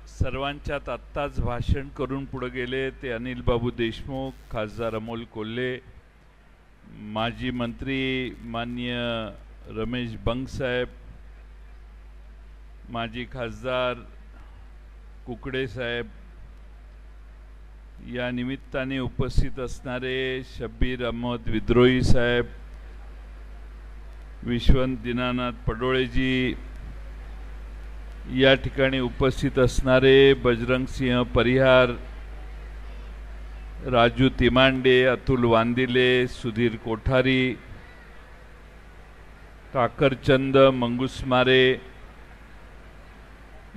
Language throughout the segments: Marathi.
सर्वांच्यात आत्ताच भाषण करून पुढे गेले ते अनिल बाबू देशमुख, खासदार अमोल कोल्हे, माजी मंत्री माननीय रमेश बंग साहेब, माजी खासदार कुकडे साहेब, या निमित्ताने उपस्थित असणारे शब्बीर अहमद विद्रोही साहेब, विश्वंत दीनानाथ पडोळेजी, या ठिकाणी उपस्थित असणारे बजरंग सिंह परिहार, राजू तिमांडे, अतुल वांदिले, सुधीर कोठारी, काकरचंद मंगुसमारे,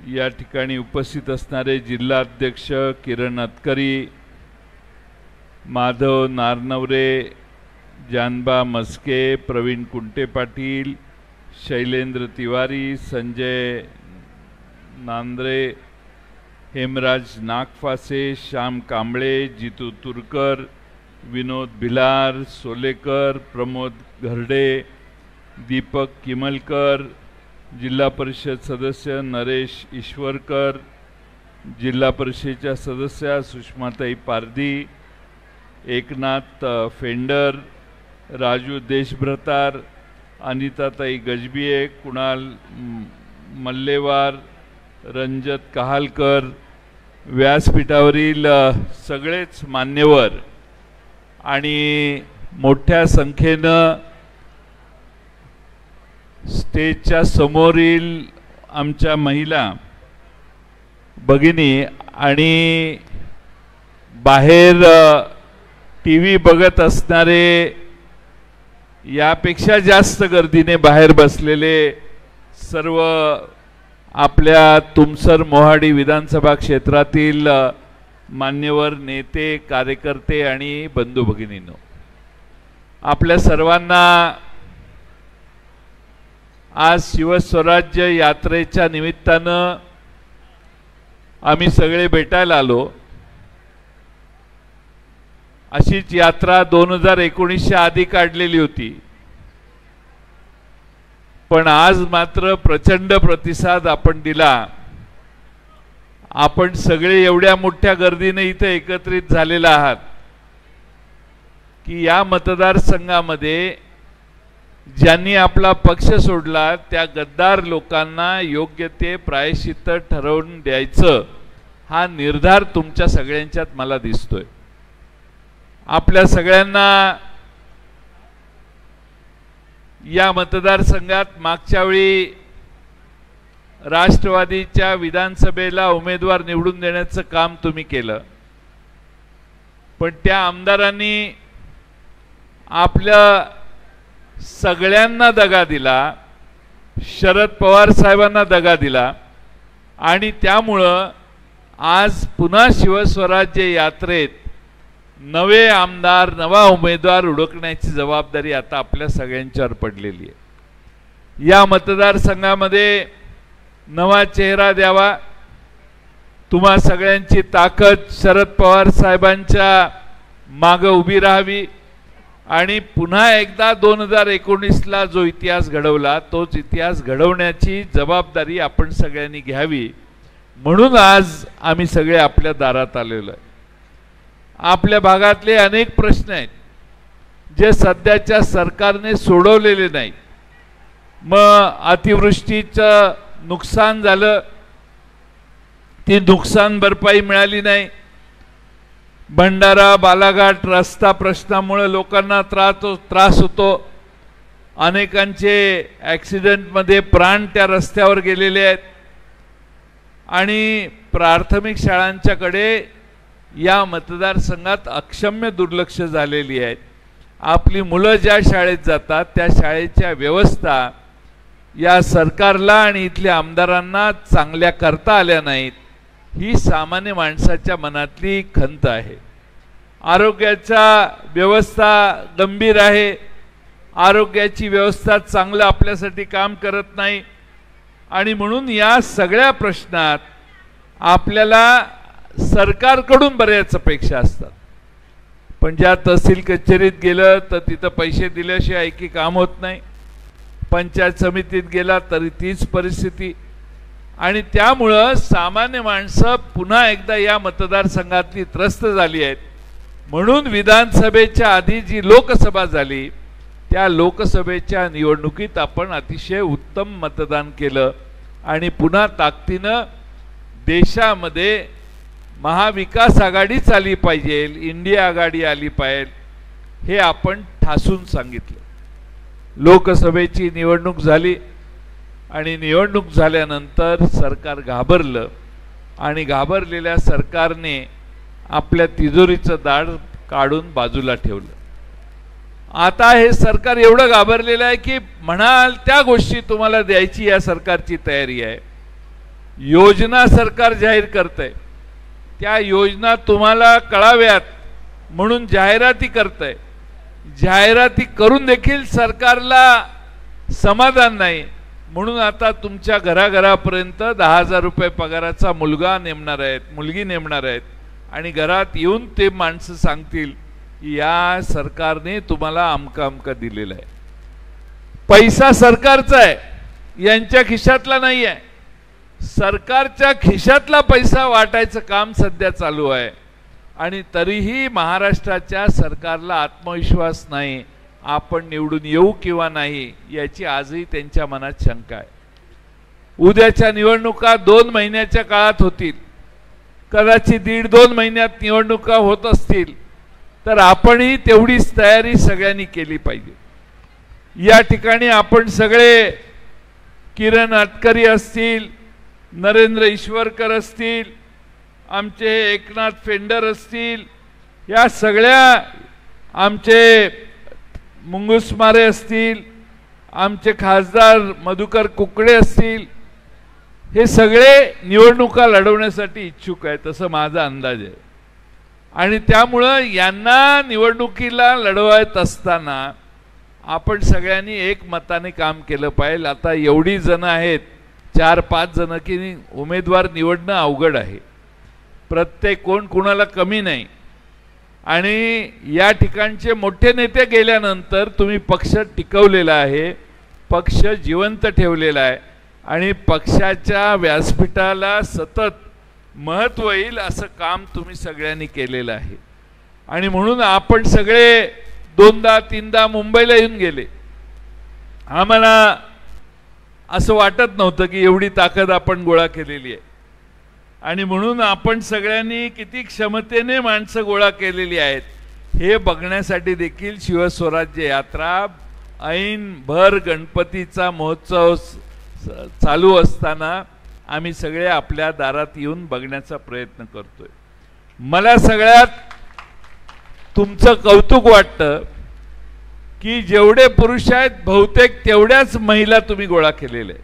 या ठिकाणी उपस्थित असणारे जिल्हा अध्यक्ष किरण अतकरी, माधव नारनवरे, जानबा मस्के, प्रवीण कुंटे पाटील, शैलेंद्र तिवारी, संजय नांद्रे, हेमराज नागफासे, श्याम कांबळे, जितू तुरकर, विनोद भिलार, सोलेकर, प्रमोद घरडे, दीपक किमलकर, जिल्हा परिषद सदस्य नरेश ईश्वरकर, जिल्हा परिषदेच्या सदस्या सुषमाताई पारधी, एकनाथ फेंडर, राजू देशभ्रतार, अनिताताई गजबिये, कुणाल मल्लेवार, रंजत कहालकर, व्यासपीठावरील सगळेच मान्यवर आणि मोठ्या संख्येनं स्टेजच्या समोरील आमच्या महिला भगिनी आणि बाहेर टीव्ही बघत असणारे, यापेक्षा जास्त गर्दीने बाहेर बसलेले सर्व आपल्या तुमसर मोहाडी विधानसभा क्षेत्रातील मान्यवर नेते, कार्यकर्ते आणि बंधू भगिनींनो, आपल्या सर्वांना आज शिवस्वराज्य यात्रेच्या निमित्तानं आम्ही सगळे भेटायला आलो। अशीच यात्रा 2019 आधी काढलेली होती, पण आज मात्र प्रचंड प्रतिसाद आपण दिला। आपण सगळे एवढ्या मोठ्या गर्दीने इथे एकत्रित झालेला आहात की या मतदारसंघामध्ये ज्यांनी आपला पक्ष सोडला त्या गद्दार लोकांना योग्य ते प्रायश्चित्त ठरवून द्यायचं हा निर्धार तुमच्या सगळ्यांच्यात मला दिसतोय। आपल्या सगळ्यांना या मतदारसंघात मागच्या वेळी राष्ट्रवादीच्या विधानसभेला उमेदवार निवडून देण्याचं काम तुम्ही केलं, पण त्या आमदारांनी आपल्या सगळ्यांना दगा दिला, शरद पवार साहेबांना दगा दिला आणि त्यामुळं आज पुन्हा शिवस्वराज्य यात्रेत नवे आमदार, नवा उमेदवार हुडकण्याची जबाबदारी आता आपल्या सगळ्यांच्यावर पडलेली आहे। या मतदारसंघामध्ये नवा चेहरा द्यावा, तुम्हा सगळ्यांची ताकद शरद पवार साहेबांच्या मागे उभी राहावी आणि पुन्हा एकदा 2019ला जो इतिहास घडवला तोच इतिहास घडवण्याची जबाबदारी आपण सगळ्यांनी घ्यावी, म्हणून आज आम्ही सगळे आपल्या दारात आलेलो आहे। आपल्या भागातले अनेक प्रश्न आहेत जे सध्याच्या सरकारने सोडवलेले नाहीत। मग अतिवृष्टीचं नुकसान झालं, ती नुकसान भरपाई मिळाली नाही। भंडारा बालाघाट रस्ता प्रश्नामुळे लोकांना त्रास होतो, अनेकांचे ॲक्सिडेंटमध्ये प्राण त्या रस्त्यावर गेलेले आहेत आणि प्राथमिक शाळांच्याकडे या मतदारसंघात अक्षम्य दुर्लक्ष झालेली आहे। आपली मुलं ज्या शाळेत जातात त्या शाळेच्या व्यवस्था या सरकारला आणि इथल्या आमदारांना चांगल्या करता आल्या नाहीत, ही सामान्य माणसाच्या मनातली खंत आहे। आरोग्याचा व्यवस्था गंभीर आहे, आरोग्याची व्यवस्था चांगलं आपल्यासाठी काम करत नाही आणि म्हणून या सगळ्या प्रश्नात आपल्याला सरकारकडून बऱ्याच अपेक्षा असतात, पण ज्या तहसील कचेरीत गेलं तर तिथं पैसे दिल्याशिवाय एकी काम होत नाही, पंचायत समितीत गेला तरी तीच परिस्थिती, आणि त्यामुळं सामान्य माणसं पुन्हा एकदा या मतदारसंघातली त्रस्त झाली आहेत. म्हणून विधानसभेच्या आधी जी लोकसभा झाली त्या लोकसभेच्या निवडणुकीत आपण अतिशय उत्तम मतदान केलं आणि पुन्हा ताकदीनं देशामध्ये महाविकास आघाडीच आली पाहिजे, इंडिया आघाडी आली पाहिजे हे आपण ठासून सांगितलं. लोकसभेची निवडणूक झाली आणि निवडणूक झाल्यानंतर सरकार घाबरलं आणि घाबरलेल्या सरकारने आपल्या तिजोरीचं दाढ काढून बाजूला ठेवलं. आता हे सरकार एवढं घाबरलेलं आहे की म्हणाल त्या गोष्टी तुम्हाला द्यायची या सरकारची तयारी आहे. योजना सरकार जाहीर करतंय, त्या योजना तुम्हाला कळाव्यात म्हणून जाहिराती करतंय. जाहिराती करून देखील सरकारला समाधान नाही म्हणून आता तुमच्या घराघरापर्यंत 10,000 रुपये पगाराचा मुलगा नेमणार आहेत, मुलगी नेमणार आहेत आणि घरात येऊन ते माणसं सांगतील या सरकारने तुम्हाला अमका अमका दिलेला आहे. पैसा सरकारचा आहे, यांच्या खिशातला नाही आहे. सरकारच्या खिशातला पैसा वाटायचं काम सध्या चालू आहे आणि तरीही महाराष्ट्राच्या सरकारला आत्मविश्वास नाही. आपण निवडून येऊ किंवा नाही याची आजही त्यांच्या मनात शंका आहे. उद्याच्या निवडणुका 2 महिन्याच्या काळात होतील, कदाचित 1.5-2 महिन्यात निवडणुका होत असतील तर आपणही तेवढीच तयारी सगळ्यांनी केली पाहिजे. या ठिकाणी आपण सगळे किरण अटकरी असतील, नरेंद्र ईश्वरकर असतील, आमचे एकनाथ फेंडर असतील, या सगळ्या आमचे मुंगुसमारे असतील, आमचे खासदार मधुकर कुकडे असतील, हे सगळे निवडणुका लढवण्यासाठी इच्छुक आहेत असं माझा अंदाज आहे. आणि त्यामुळं यांना निवडणुकीला लढवायत असताना आपण सगळ्यांनी एक मताने काम केलं पाहिजे. आता एवढी जण आहेत, 4-5 जण की उमेदवार निवडणं अवघड आहे. प्रत्येक कोण कुणाला कमी नाही आणि या ठिकाणचे मोठे नेते गेल्यानंतर तुम्ही पक्ष टिकवलेला आहे, पक्ष जिवंत ठेवलेला आहे आणि पक्षाच्या व्यासपीठाला सतत महत्त्व येईल असं काम तुम्ही सगळ्यांनी केलेलं आहे. आणि म्हणून आपण सगळे 2दा-3दा मुंबईला येऊन गेले. आम्हाला असं वाटत नव्हतं की एवढी ताकद आपण गोळा केलेली आहे आणि म्हणून आपण सगळ्यांनी किती क्षमतेने माणसं गोळा केलेली आहेत हे बघण्यासाठी देखील शिवस्वराज्य यात्रा ऐन भर गणपतीचा महोत्सव चालू असताना आम्ही सगळे आपल्या दारात येऊन बघण्याचा प्रयत्न करतोय. मला सगळ्यात तुमचं कौतुक वाटतं की जेवढे पुरुष आहेत बहुतेक तेवढ्याच महिला तुम्ही गोळा केलेले.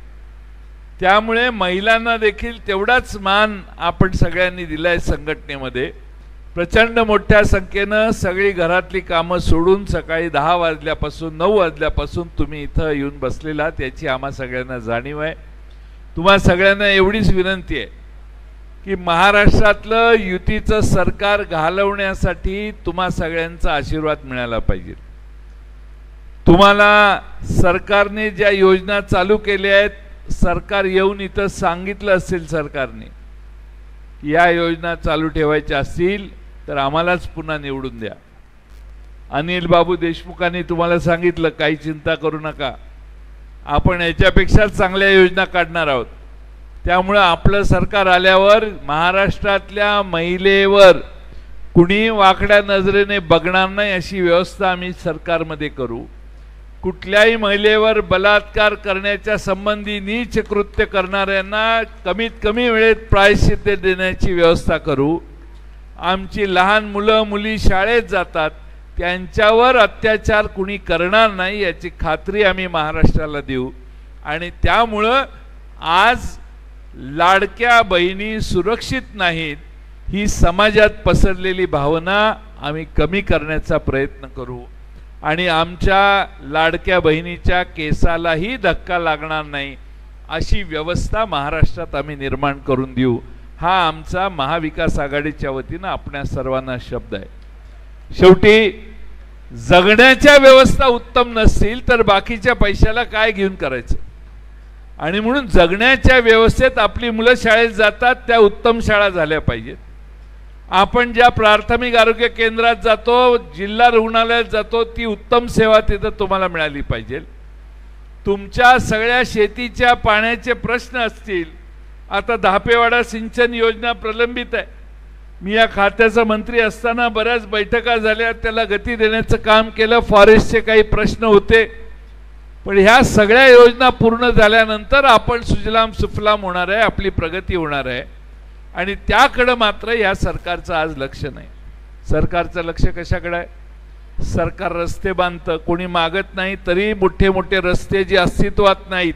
त्यामुळे महिलांना देखील तेवढाच मान आपण सगळ्यांनी दिलाय. संघटनेमध्ये प्रचंड मोठ्या संख्येनं सगळी घरातली कामं सोडून सकाळी 10 वाजल्यापासून 9 वाजल्यापासून तुम्ही इथं येऊन बसलेला, त्याची आम्हा सगळ्यांना जाणीव आहे. तुम्हा सगळ्यांना एवढीच विनंती आहे की महाराष्ट्रातलं युतीचं सरकार घालवण्यासाठी तुम्हा सगळ्यांचा आशीर्वाद मिळाला पाहिजे. तुम्हाला सरकारने ज्या योजना चालू केल्या आहेत, सरकार येऊन इथं सांगितलं असेल सरकारने या योजना चालू ठेवायच्या असतील तर आम्हालाच पुन्हा निवडून द्या. अनिल बाबू देशमुखांनी तुम्हाला सांगितलं काही चिंता करू नका, आपण याच्यापेक्षा चांगल्या योजना काढणार आहोत. त्यामुळे आपलं सरकार आल्यावर महाराष्ट्रातल्या महिलेवर कुणी वाकड्या नजरेने बघणार नाही अशी व्यवस्था आम्ही सरकारमध्ये करू. कुठल्याही महिलेवर बलात्कार करण्याच्या संबंधी नीच कृत्य करणाऱ्यांना कमीत कमी वेळेत प्रायश्चित्त देण्याची व्यवस्था करू. आमची लहान मुलं मुली शाळेत जातात, त्यांच्यावर अत्याचार कुणी करणार नाही याची खात्री आम्ही महाराष्ट्राला देऊ. आणि त्यामुळं आज लाडक्या बहिणी सुरक्षित नाहीत ही समाजात पसरलेली भावना आम्ही कमी करण्याचा प्रयत्न करू आणि आमच्या लाडक्या बहिणीच्या केसालाही धक्का लागणार नाही अशी व्यवस्था महाराष्ट्रात आम्ही निर्माण करून देऊ. हा आमचा महाविकास आघाडीच्या वतीनं आपल्या सर्वांना शब्द आहे. शेवटी जगण्याच्या व्यवस्था उत्तम नसतील तर बाकीच्या पैशाला काय घेऊन करायचं. आणि म्हणून जगण्याच्या व्यवस्थेत आपली मुलं शाळेत जातात त्या उत्तम शाळा झाल्या पाहिजेत. आपण ज्या प्राथमिक आरोग्य केंद्रात जातो, जिल्हा रुग्णालयात जातो, ती उत्तम सेवा तिथं तुम्हाला मिळाली पाहिजे. तुमच्या सगळ्या शेतीच्या पाण्याचे प्रश्न असतील. आता धापेवाडा सिंचन योजना प्रलंबित आहे. मी या खात्याचा मंत्री असताना बऱ्याच बैठका झाल्या, त्याला गती देण्याचं काम केलं. फॉरेस्टचे काही प्रश्न होते, पण ह्या सगळ्या योजना पूर्ण झाल्यानंतर आपण सुजलाम सुफलाम होणार आहे, आपली प्रगती होणार आहे. आणि त्याकडे मात्र या सरकारचं आज लक्ष नाही. सरकारचं लक्ष कशाकडे आहे? सरकार रस्ते बांधतं, कोणी मागत नाही तरी मोठे मोठे रस्ते जे अस्तित्वात नाहीत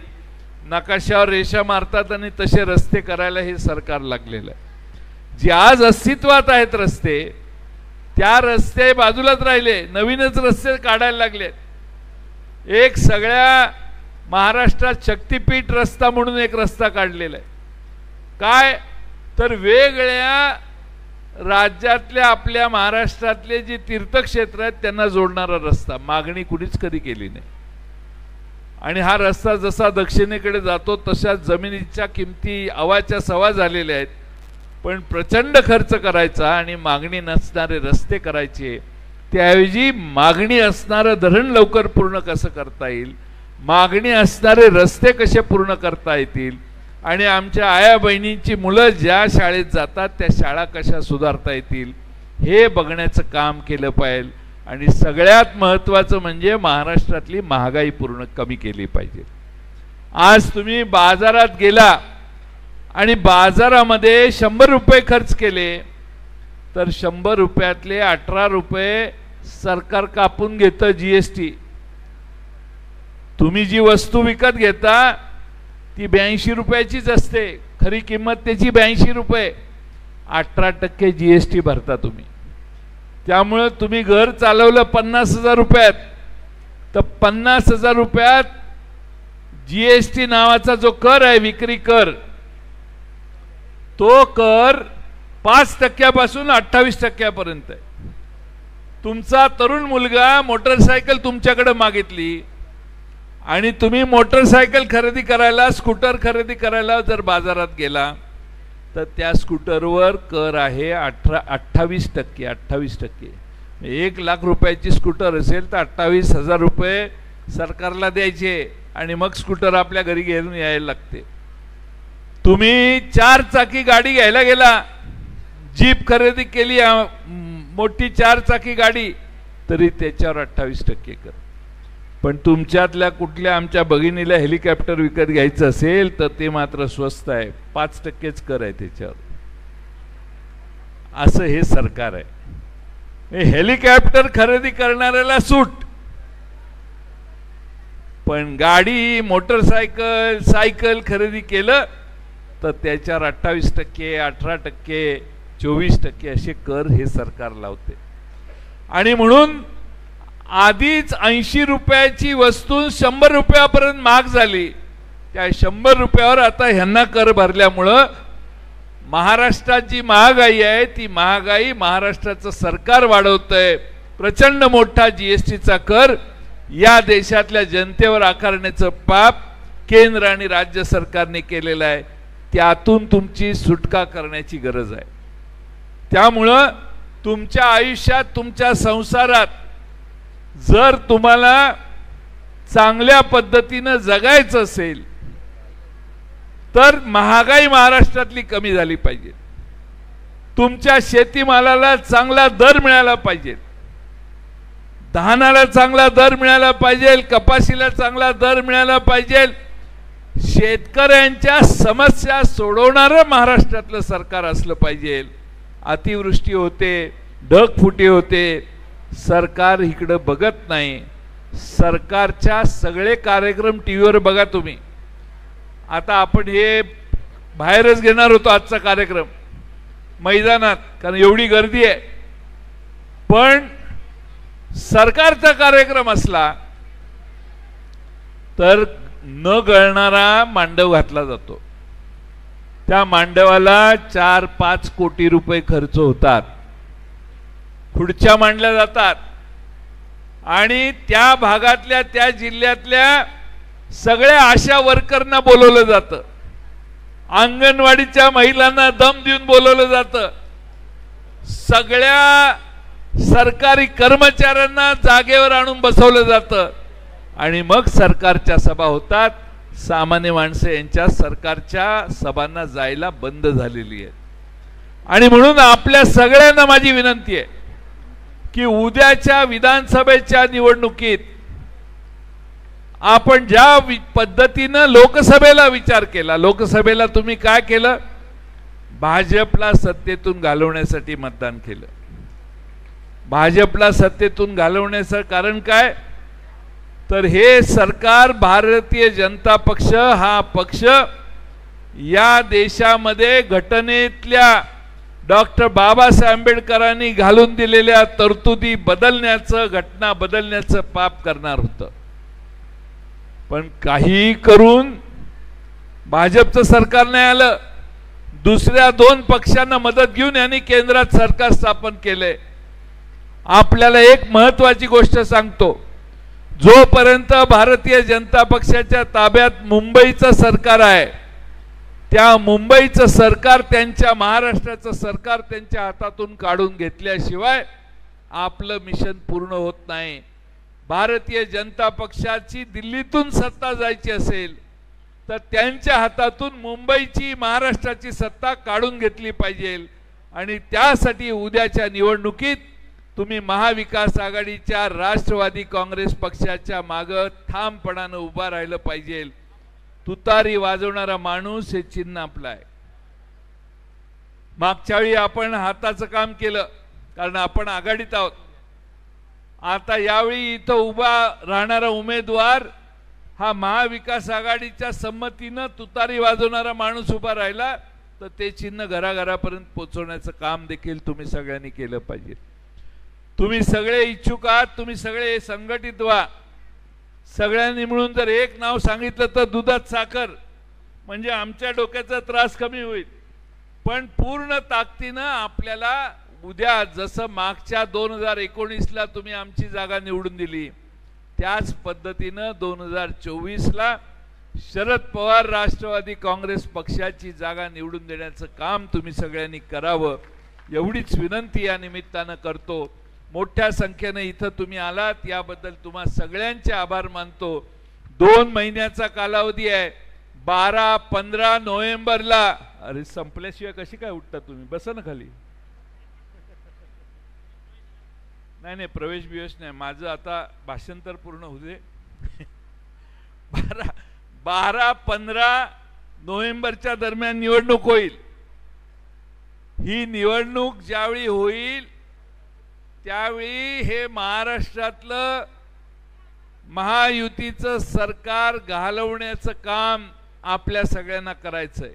नकाशावर रेषा मारतात आणि तसे रस्ते करायला हे सरकार लागलेलं आहे. जे आज अस्तित्वात आहेत रस्ते, त्या रस्ते बाजूलाच राहिले, नवीनच रस्ते काढायला लागलेत. एक सगळ्या महाराष्ट्रात शक्तिपीठ रस्ता म्हणून एक रस्ता काढलेला आहे. काय तर वेगळ्या राज्यातल्या आपल्या महाराष्ट्रातले जे तीर्थक्षेत्र आहेत त्यांना जोडणारा रस्ता. मागणी कुणीच कधी केली नाही. आणि हा रस्ता जसा दक्षिणेकडे जातो तशा जमिनीच्या किमती अवाच्या सवा झालेल्या आहेत. पण प्रचंड खर्च करायचा आणि मागणी नसणारे रस्ते करायचे, त्याऐवजी मागणी असणारं धरण लवकर पूर्ण कसं करता येईल, मागणी असणारे रस्ते कसे पूर्ण करता येतील, आणि आमच्या आया बहिणींची मुलं ज्या शाळेत जातात त्या शाळा कशा सुधारता येतील हे बघण्याचं काम केलं पाहिजे. आणि सगळ्यात महत्त्वाचं म्हणजे महाराष्ट्रातली महागाई पूर्ण कमी केली पाहिजे. आज तुम्ही बाजारात गेला आणि बाजारामध्ये 100 रुपये खर्च केले तर 100 रुपयातले 18 रुपये सरकार कापून घेतं जीएसटी. तुम्ही जी वस्तू विकत घेता ती 82 रुपयाचीच असते, खरी किंमत त्याची 82 रुपये. 18% जीएसटी भरता तुम्ही. त्यामुळे तुम्ही घर चालवलं 50,000 रुपयात तर 50,000 रुपयात जीएसटी नावाचा जो कर आहे, विक्री कर, तो कर 5% पासून 28% पर्यंत आहे. तुमचा तरुण मुलगा मोटरसायकल तुमच्याकडे मागितली आणि तुम्ही मोटरसायकल खरेदी करायला, स्कूटर खरेदी करायला जर बाजारात गेला तर त्या स्कूटरवर कर आहे 28%. 28%. 1 लाख रुपयाची स्कूटर असेल तर 28,000 रुपये सरकारला द्यायचे आणि मग स्कूटर आपल्या घरी घेऊन यायला लागते. तुम्ही 4 चाकी गाडी घ्यायला गेला, जीप खरेदी केली, मोठी 4 चाकी गाडी, तरी त्याच्यावर 28% कर. पण तुमच्यातल्या कुठल्या आमच्या भगिनीला हेलिकॉप्टर विकत घ्यायचं असेल तर ते मात्र स्वस्त आहे, 5%च कर आहे त्याच्यावर. असं हे सरकार आहे. हेलिकॉप्टर खरेदी करणाऱ्याला सूट, पण गाडी, मोटरसायकल, सायकल खरेदी केलं तर त्याच्यावर 28%, 18%, 24% असे कर हे सरकार लावते. आणि म्हणून आधीच 80 रुपयाची वस्तू 100 रुपयापर्यंत महाग झाली. त्या 100 रुपयावर आता ह्यांना कर भरल्यामुळं महाराष्ट्रात जी महागाई आहे ती महागाई महाराष्ट्राचं सरकार वाढवतंय. प्रचंड मोठा जीएसटीचा कर या देशातल्या जनतेवर आकारण्याचं पाप केंद्र आणि राज्य सरकारने केलेलं आहे. त्यातून तुमची सुटका करण्याची गरज आहे. त्यामुळं तुमच्या आयुष्यात, तुमच्या संसारात जर तुम्हाला चांगल्या पद्धतीने जगायचं असेल तर महागाई महाराष्ट्रातली कमी झाली पाहिजे. तुमच्या शेतीमालाला चांगला दर मिळाला पाहिजे, धानाला चांगला दर मिळाला पाहिजे, कपाशीला चांगला दर मिळाला पाहिजे. शेतकऱ्यांच्या समस्या सोडवणारं महाराष्ट्रातलं सरकार असलं पाहिजे. अतिवृष्टी होते, ढगफुटी होते, सरकार इकडे बघत नाही. सरकारच्या सगळे कार्यक्रम टीव्हीवर बघा तुम्ही. आता आपण हे बाहेरच घेणार होतो आजचा कार्यक्रम मैदानात, कारण एवढी गर्दी आहे. पण सरकारचा कार्यक्रम असला तर न गळणारा मांडव घातला जातो. त्या मांडवाला 4-5 कोटी रुपये खर्च होतात, खुर्च्या मांडल्या जातात आणि त्या भागातल्या, त्या जिल्ह्यातल्या सगळ्या आशा वर्करना बोलवलं जातं, अंगणवाडीच्या महिलांना दम देऊन बोलवलं जातं, सगळ्या सरकारी कर्मचाऱ्यांना जागेवर आणून बसवलं जातं आणि मग सरकारच्या सभा होतात. सामान्य माणसं यांच्या सरकारच्या सभांना जायला बंद झालेली आहे. आणि म्हणून आपल्या सगळ्यांना माझी विनंती आहे की उद्याच्या विधानसभेच्या निवडणुकीत आपण ज्या पद्धतीनं लोकसभेला विचार केला, लोकसभेला तुम्ही काय केलं? भाजपला सत्तेतून घालवण्यासाठी मतदान केलं. भाजपला सत्तेतून घालवण्याचं कारण काय? तर हे सरकार, भारतीय जनता पक्ष हा पक्ष या देशामध्ये घटनेतल्या डॉक्टर बाबासाहेब आंबेडकरांनी घालून दिलेल्या तरतुदी बदलण्याचं, घटना बदलण्याचं पाप करणार होतं. पण काही करून भाजपचं सरकार नाही आलं. दुसऱ्या दोन पक्षांना मदत घेऊन यांनी केंद्रात सरकार स्थापन केले. आपल्याला एक महत्त्वाची गोष्ट सांगतो, जोपर्यंत भारतीय जनता पक्षाच्या ताब्यात मुंबईचं सरकार आहे, त्या मुंबईचं सरकार, त्यांच्या महाराष्ट्राचं सरकार त्यांच्या हातातून काढून घेतल्याशिवाय आपलं मिशन पूर्ण होत नाही. भारतीय जनता पक्षाची दिल्लीतून सत्ता जायची असेल तर त्यांच्या हातातून मुंबईची, महाराष्ट्राची सत्ता काढून घेतली पाहिजे. आणि त्यासाठी उद्याच्या निवडणुकीत तुम्ही महाविकास आघाडीच्या राष्ट्रवादी काँग्रेस पक्षाच्या मागे ठामपणाने उभा राहिलं पाहिजे. तुतारी वाजवणारा माणूस हे चिन्ह आपलं आहे. मागच्या वेळी आपण हाताचं काम केलं कारण आपण आघाडीत आहोत. आता यावेळी इथं उभा राहणारा उमेदवार हा महाविकास आघाडीच्या संमतीनं तुतारी वाजवणारा माणूस उभा राहिला तर ते चिन्ह घराघरापर्यंत पोहोचवण्याचं काम देखील तुम्ही सगळ्यांनी केलं पाहिजे. तुम्ही सगळे इच्छुक आहात, तुम्ही सगळे संघटित व्हा. सगळ्यांनी मिळून जर एक नाव सांगितलं तर दुधात साखर, म्हणजे आमच्या डोक्याचा त्रास कमी होईल. पण पूर्ण ताकदीनं आपल्याला उद्या, जसं मागच्या 2019ला तुम्ही आमची जागा निवडून दिली, त्याच पद्धतीनं 2024ला शरद पवार राष्ट्रवादी काँग्रेस पक्षाची जागा निवडून देण्याचं काम तुम्ही सगळ्यांनी करावं, एवढीच विनंती या निमित्तानं करतो. मोठ्या संख्येने इथं तुम्ही आलात, याबद्दल तुम्हा सगळ्यांचे आभार मानतो. 2 महिन्याचा कालावधी आहे. 12-15 नोव्हेंबरला, अरे संपल्याशिवाय कशी काय उठता तुम्ही? बसा ना खाली. नाही, प्रवेश बिवेश नाही, माझं आता भाषण तर पूर्ण होऊ दे. 12-15 नोव्हेंबरच्या दरम्यान निवडणूक होईल. ही निवडणूक ज्यावेळी होईल त्यावेळी हे महाराष्ट्रातलं महायुतीचं सरकार घालवण्याचं काम आपल्या सगळ्यांना करायचंय.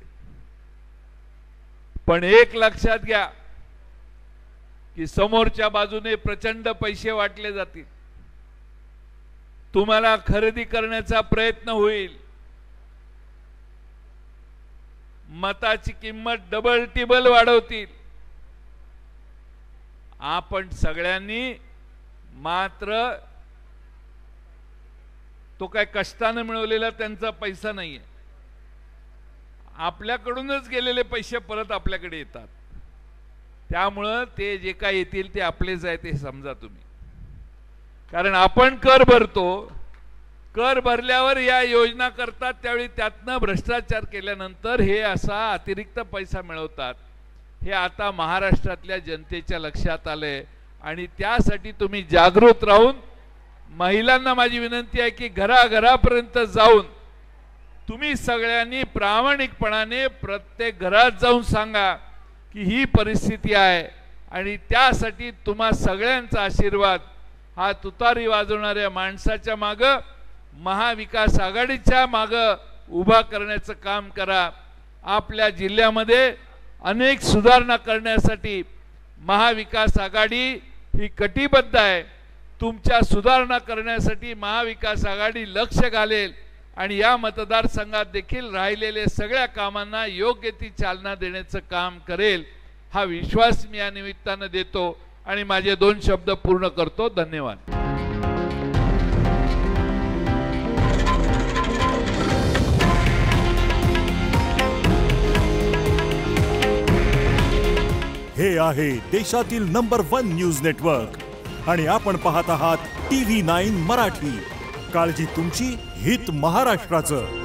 पण एक लक्षात घ्या की समोरच्या बाजूने प्रचंड पैसे वाटले जातील, तुम्हाला खरेदी करण्याचा प्रयत्न होईल, मताची किंमत डबल टिबल वाढवतील. आपण सगळ्यांनी मात्र तो काय कष्टाने मिळवलेला त्यांचा पैसा नाहीये, आपल्याकडूनच गेलेले पैसे परत आपल्याकडे येतात. त्यामुळं ते जे काय येतील ते आपलेच आहे ते समजा तुम्ही. कारण आपण कर भरतो, कर भरल्यावर या योजना करतात, त्यावेळी त्यातनं भ्रष्टाचार केल्यानंतर हे असा अतिरिक्त पैसा मिळवतात. हे आता महाराष्ट्रातल्या जनतेच्या लक्षात आलंय आणि त्यासाठी तुम्ही जागृत राहून, महिलांना माझी विनंती आहे की घराघरापर्यंत जाऊन तुम्ही सगळ्यांनी प्रामाणिकपणाने प्रत्येक घरात जाऊन सांगा की ही परिस्थिती आहे आणि त्यासाठी तुम्हा सगळ्यांचा आशीर्वाद हा तुतारी वाजवणाऱ्या माणसाच्या मागे, महाविकास आघाडीच्या मागे उभा करण्याचं काम करा. आपल्या जिल्ह्यामध्ये अनेक सुधारणा करण्यासाठी महाविकास आघाडी ही कटिबद्ध आहे. तुमच्या सुधारणा करण्यासाठी महाविकास आघाडी लक्ष घालेल आणि या मतदारसंघात देखील राहिलेले सगळ्या कामांना योग्य ती चालना देण्याचं काम करेल, हा विश्वास मी या निमित्तानं देतो आणि माझे 2 शब्द पूर्ण करतो. धन्यवाद. हे आहे देशातील नंबर 1 न्यूज नेटवर्क आणि आपण पाहत आहात TV9 मराठी. काळजी तुमची, हित महाराष्ट्राचं.